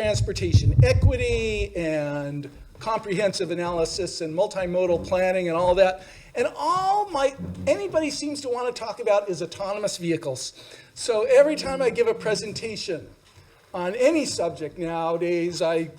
transportation equity and comprehensive analysis and multimodal planning and all that. And anybody seems to want to talk about is autonomous vehicles. So every time I give a presentation on any subject nowadays, I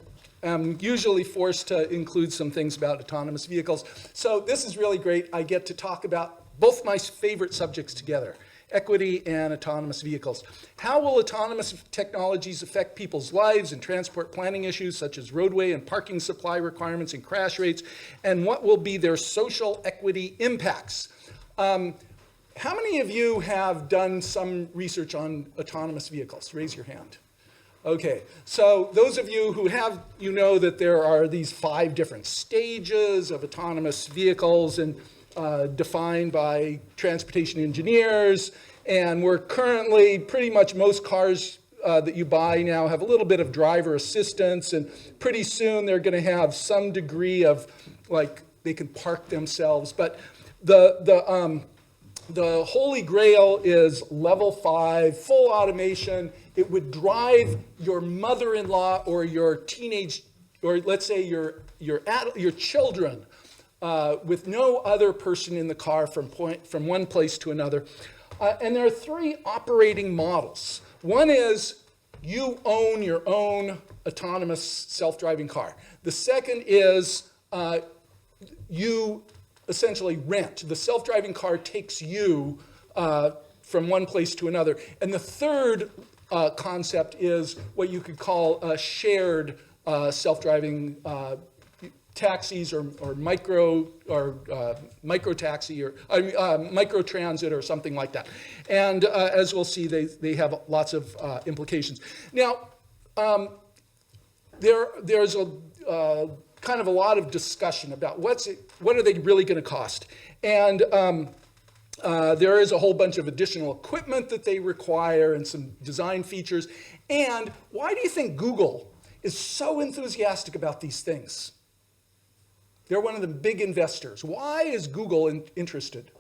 am usually forced to include some things about autonomous vehicles. So this is really great. I get to talk about both my favorite subjects together, equity and autonomous vehicles. How will autonomous technologies affect people's lives and transport planning issues such as roadway and parking supply requirements and crash rates? And what will be their social equity impacts? How many of you have done some research on autonomous vehicles? Raise your hand. Okay, so those of you who have, you know that there are these 5 different stages of autonomous vehicles and defined by transportation engineers, and we're currently, pretty much most cars that you buy now have a little bit of driver assistance, and pretty soon they're going to have some degree of, like, they can park themselves, but the holy grail is level 5, full automation. It would drive your mother-in-law or your teenage, or let's say your children, with no other person in the car from one place to another. And there are 3 operating models. One is you own your own autonomous self-driving car. The second is you essentially rent. The self-driving car takes you from one place to another. And the third concept is what you could call a shared self-driving taxis or micro taxi or micro transit or something like that. And as we'll see, they have lots of implications. Now, there's a kind of a lot of discussion about what are they really going to cost. And there is a whole bunch of additional equipment that they require and some design features. And why do you think Google is so enthusiastic about these things? They're one of the big investors. Why is Google interested?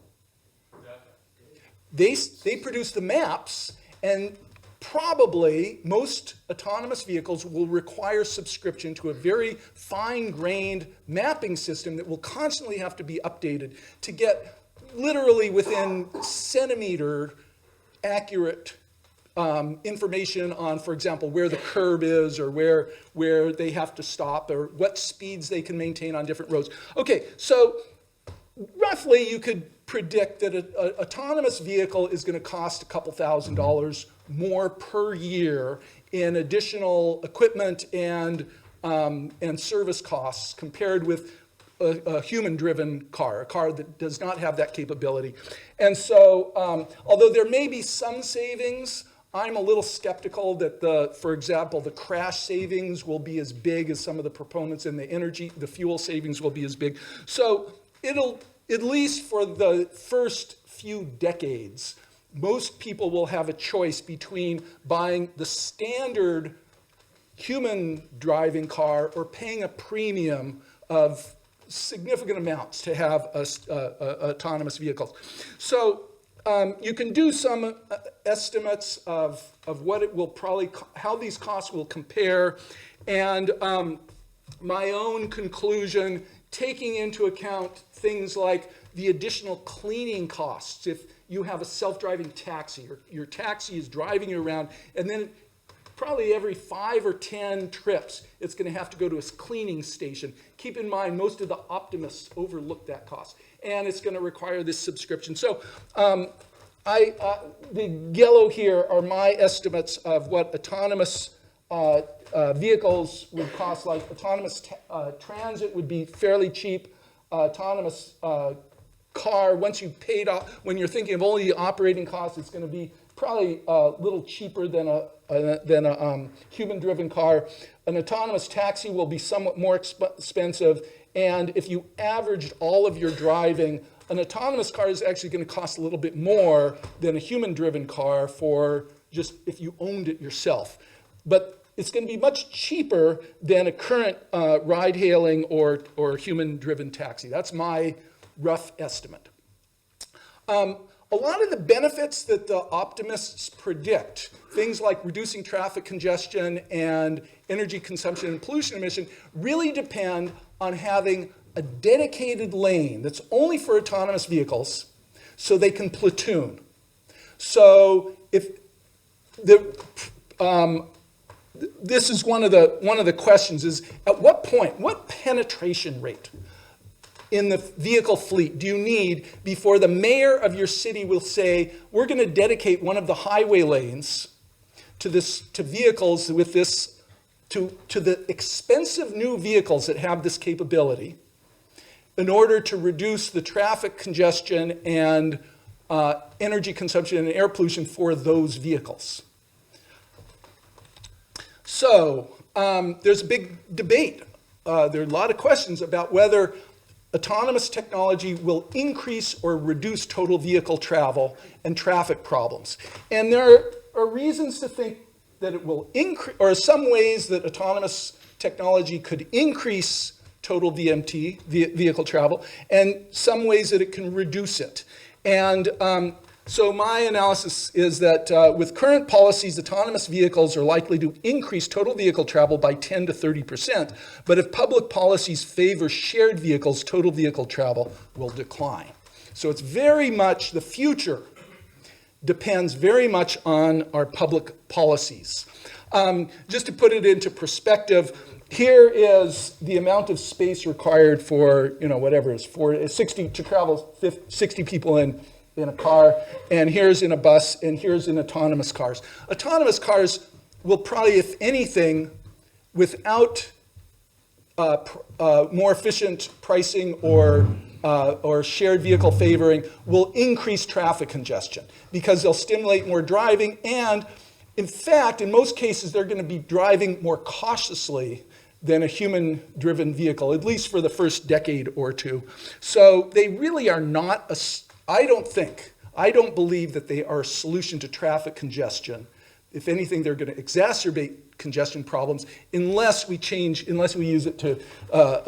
They produce the maps, and probably most autonomous vehicles will require subscription to a very fine-grained mapping system that will constantly have to be updated to get literally within centimeter accurate information on, for example, where the curb is or where they have to stop or what speeds they can maintain on different roads. Okay, so roughly you could predict that an autonomous vehicle is going to cost a couple $1,000s more per year in additional equipment and service costs compared with a human-driven car, a car that does not have that capability. And so, although there may be some savings, I'm a little skeptical that for example, the crash savings will be as big as some of the proponents, and the fuel savings will be as big. So it'll, at least for the first few decades, most people will have a choice between buying the standard human driving car or paying a premium of significant amounts to have autonomous vehicles. So you can do some estimates of what it will probably, how these costs will compare, and my own conclusion, taking into account things like the additional cleaning costs. If you have a self-driving taxi, or your taxi is driving you around, and then probably every 5 or 10 trips, it's going to have to go to a cleaning station. Keep in mind, most of the optimists overlook that cost, and it's going to require this subscription. So the yellow here are my estimates of what autonomous vehicles would cost. Like autonomous transit would be fairly cheap. Autonomous car, once you've paid off, when you're thinking of only the operating costs, it's going to be probably a little cheaper than a human-driven car. An autonomous taxi will be somewhat more expensive, and if you averaged all of your driving, an autonomous car is actually going to cost a little bit more than a human-driven car for just if you owned it yourself. But it's going to be much cheaper than a current ride-hailing or human-driven taxi. That's my rough estimate. a lot of the benefits that the optimists predict, things like reducing traffic congestion and energy consumption and pollution emission, really depend on having a dedicated lane that's only for autonomous vehicles so they can platoon. So if this is one of the questions is, at what point, what penetration rate in the vehicle fleet do you need before the mayor of your city will say, we're going to dedicate one of the highway lanes to vehicles with this, to the expensive new vehicles that have this capability in order to reduce the traffic congestion and energy consumption and air pollution for those vehicles. So there's a big debate. There are a lot of questions about whether autonomous technology will increase or reduce total vehicle travel and traffic problems. And there are reasons to think that it will increase, or some ways that autonomous technology could increase total VMT, vehicle travel, and some ways that it can reduce it. And so my analysis is that with current policies, autonomous vehicles are likely to increase total vehicle travel by 10 to 30%. But if public policies favor shared vehicles, total vehicle travel will decline. So it's very much, the future depends very much on our public policies. Just to put it into perspective, here is the amount of space required for, whatever it is, for 60 to travel 60 people in a car, and here's in a bus, and here's in autonomous cars. Autonomous cars will probably, if anything, without more efficient pricing or shared vehicle favoring, will increase traffic congestion because they'll stimulate more driving, and in fact, in most cases, they're going to be driving more cautiously than a human-driven vehicle, at least for the first decade or two. So they really are not I don't believe that they are a solution to traffic congestion. If anything, they're going to exacerbate congestion problems unless we use it to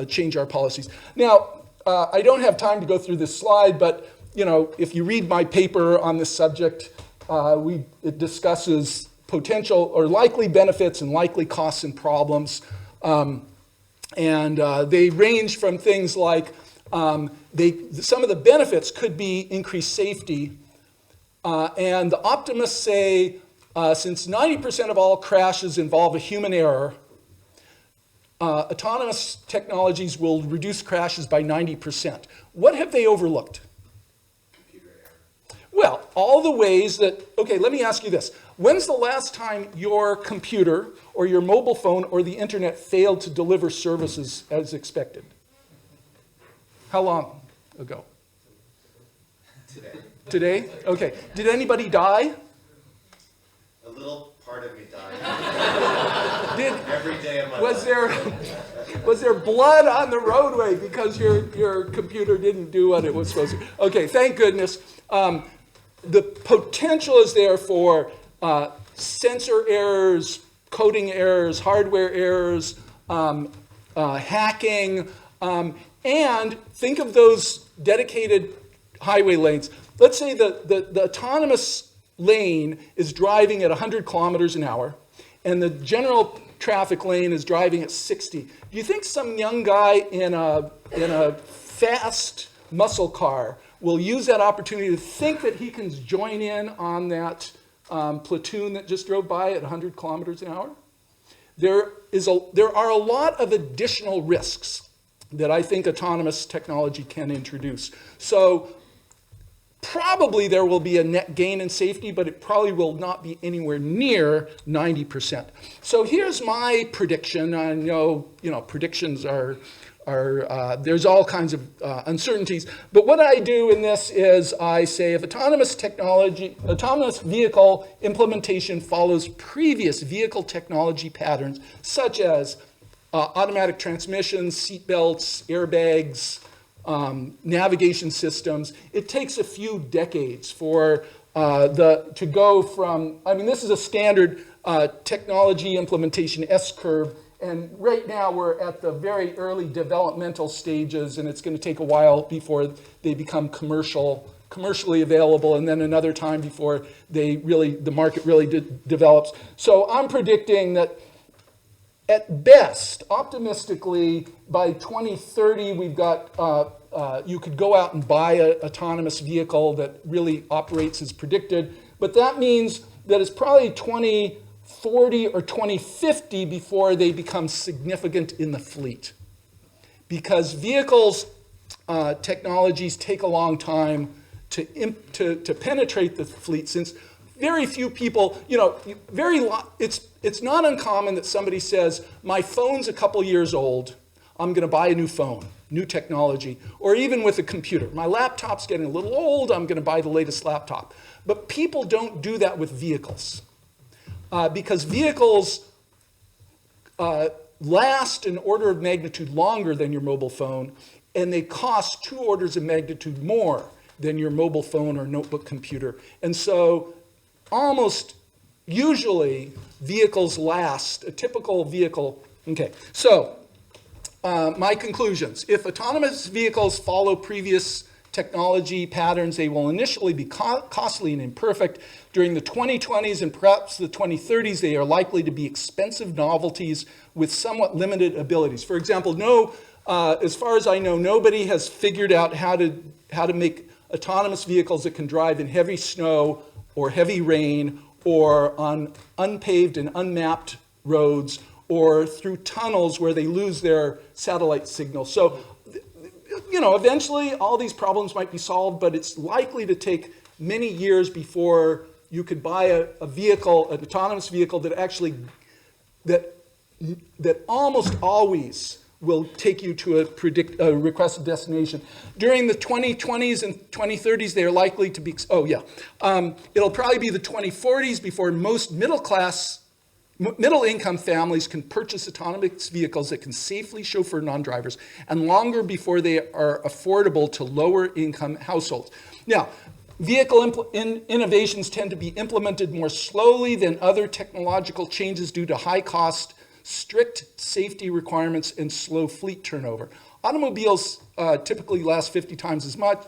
change our policies. Now, I don't have time to go through this slide, but if you read my paper on this subject, it discusses potential or likely benefits and likely costs and problems. They range from things like some of the benefits could be increased safety. And the optimists say, since 90% of all crashes involve a human error, autonomous technologies will reduce crashes by 90%. What have they overlooked? Computer error. Well, all the ways that, okay, let me ask you this. When's the last time your computer or your mobile phone or the internet failed to deliver services as expected? How long ago? Today. Today? Okay. Did anybody die? A little part of me died. Every day of my life. Was there blood on the roadway because your computer didn't do what it was supposed to? Okay, thank goodness. The potential is there for sensor errors, coding errors, hardware errors, hacking, and think of those dedicated highway lanes. Let's say the autonomous lane is driving at 100 kilometers an hour, and the general traffic lane is driving at 60. Do you think some young guy in a fast muscle car will use that opportunity to think that he can join in on that platoon that just drove by at 100 kilometers an hour? There are a lot of additional risks that I think autonomous technology can introduce. So probably there will be a net gain in safety, but it probably will not be anywhere near 90%. So here's my prediction. I know, predictions are there's all kinds of uncertainties. But what I do in this is I say if autonomous vehicle implementation follows previous vehicle technology patterns, such as automatic transmissions, seat belts, airbags, navigation systems, it takes a few decades for to go from, this is a standard technology implementation S-curve, and right now we're at the very early developmental stages, and it's going to take a while before they become commercial commercially available, and then another time before the market really develops. So I'm predicting that at best, optimistically, by 2030, we've got, you could go out and buy an autonomous vehicle that really operates as predicted, but that means that it's probably 2040 or 2050 before they become significant in the fleet. Because vehicles, technologies take a long time to penetrate the fleet, since very few people, it's not uncommon that somebody says, my phone's a couple years old, I'm going to buy a new phone, new technology, or even with a computer. My laptop's getting a little old, I'm going to buy the latest laptop. But people don't do that with vehicles, because vehicles last an order of magnitude longer than your mobile phone, and they cost 2 orders of magnitude more than your mobile phone or notebook computer. And so almost usually vehicles last, a typical vehicle. Okay, so my conclusions. If autonomous vehicles follow previous technology patterns, they will initially be costly and imperfect. During the 2020s and perhaps the 2030s, they are likely to be expensive novelties with somewhat limited abilities. For example, as far as I know, nobody has figured out how to make autonomous vehicles that can drive in heavy snow or heavy rain or on unpaved and unmapped roads or through tunnels where they lose their satellite signal. So, eventually all these problems might be solved, but it's likely to take many years before you could buy a vehicle, an autonomous vehicle that almost always will take you to a requested destination. During the 2020s and 2030s, they are likely to be, it'll probably be the 2040s before most middle-income families can purchase autonomous vehicles that can safely chauffeur non-drivers, and longer before they are affordable to lower-income households. Now, vehicle innovations tend to be implemented more slowly than other technological changes due to high cost, strict safety requirements, and slow fleet turnover. Automobiles typically last 50 times as much,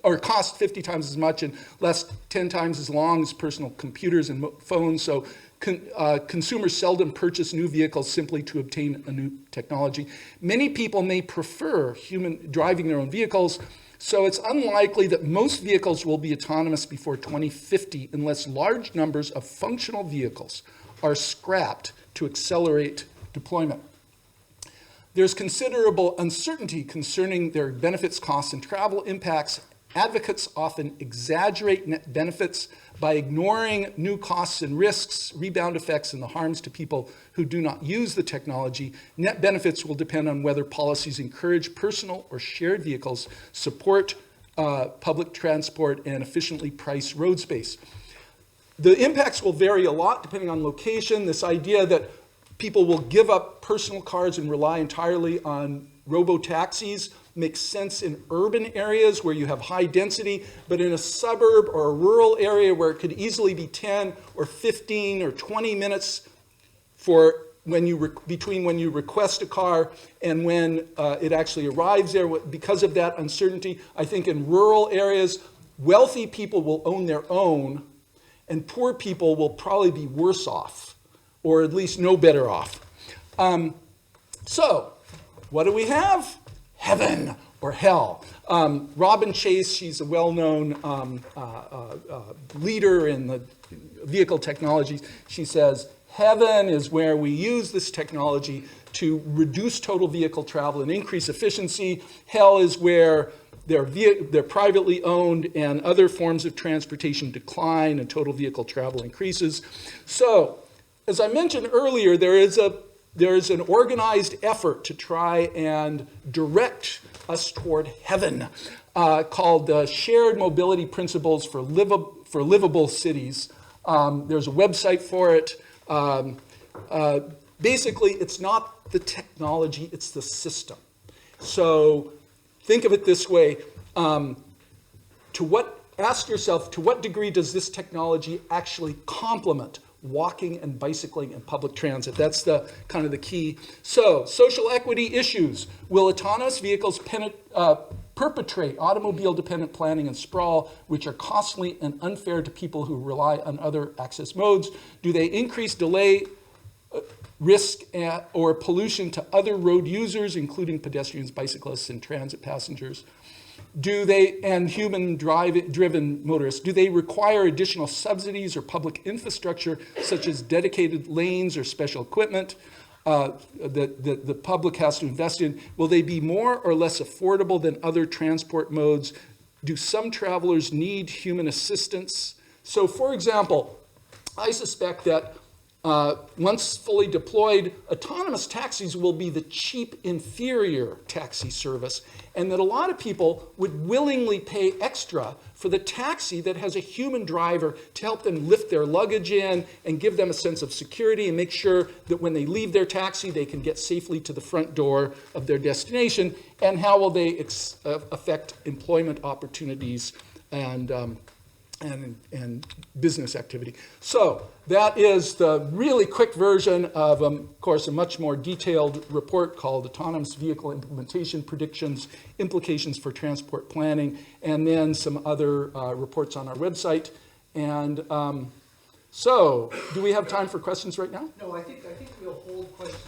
or cost 50 times as much, and last 10 times as long as personal computers and phones. So consumers seldom purchase new vehicles simply to obtain a new technology. Many people may prefer driving their own vehicles, so it's unlikely that most vehicles will be autonomous before 2050 unless large numbers of functional vehicles are scrapped to accelerate deployment. There's considerable uncertainty concerning their benefits, costs, and travel impacts. Advocates often exaggerate net benefits by ignoring new costs and risks, rebound effects, and the harms to people who do not use the technology. Net benefits will depend on whether policies encourage personal or shared vehicles, support public transport, and efficiently price road space. The impacts will vary a lot depending on location. This idea that people will give up personal cars and rely entirely on robo-taxis makes sense in urban areas where you have high density, but in a suburb or a rural area where it could easily be 10 or 15 or 20 minutes between when you request a car and when it actually arrives there. Because of that uncertainty, I think in rural areas, wealthy people will own their own, and poor people will probably be worse off, or at least no better off. So, what do we have? Heaven or hell. Robin Chase, she's a well-known leader in the vehicle technologies. She says, heaven is where we use this technology to reduce total vehicle travel and increase efficiency. Hell is where they're privately owned and other forms of transportation decline and total vehicle travel increases. So, as I mentioned earlier, there is an organized effort to try and direct us toward heaven called the Shared Mobility Principles for Livable Cities. There's a website for it. Basically, it's not the technology, it's the system. So think of it this way. Ask yourself, to what degree does this technology actually complement walking and bicycling and public transit? That's the kind of the key. So, social equity issues. Will autonomous vehicles perpetrate automobile-dependent planning and sprawl, which are costly and unfair to people who rely on other access modes? Do they increase delay, risk, or pollution to other road users, including pedestrians, bicyclists, and transit passengers? And human-driven motorists, do they require additional subsidies or public infrastructure, such as dedicated lanes or special equipment that the public has to invest in? Will they be more or less affordable than other transport modes? Do some travelers need human assistance? So, for example, I suspect that once fully deployed, autonomous taxis will be the cheap, inferior taxi service, and that a lot of people would willingly pay extra for the taxi that has a human driver to help them lift their luggage in and give them a sense of security and make sure that when they leave their taxi, they can get safely to the front door of their destination. And how will they affect employment opportunities and business activity? So that is the really quick version of course, a much more detailed report called Autonomous Vehicle Implementation Predictions, Implications for Transport Planning, and then some other reports on our website. And so, do we have time for questions right now? No, I think we'll hold questions.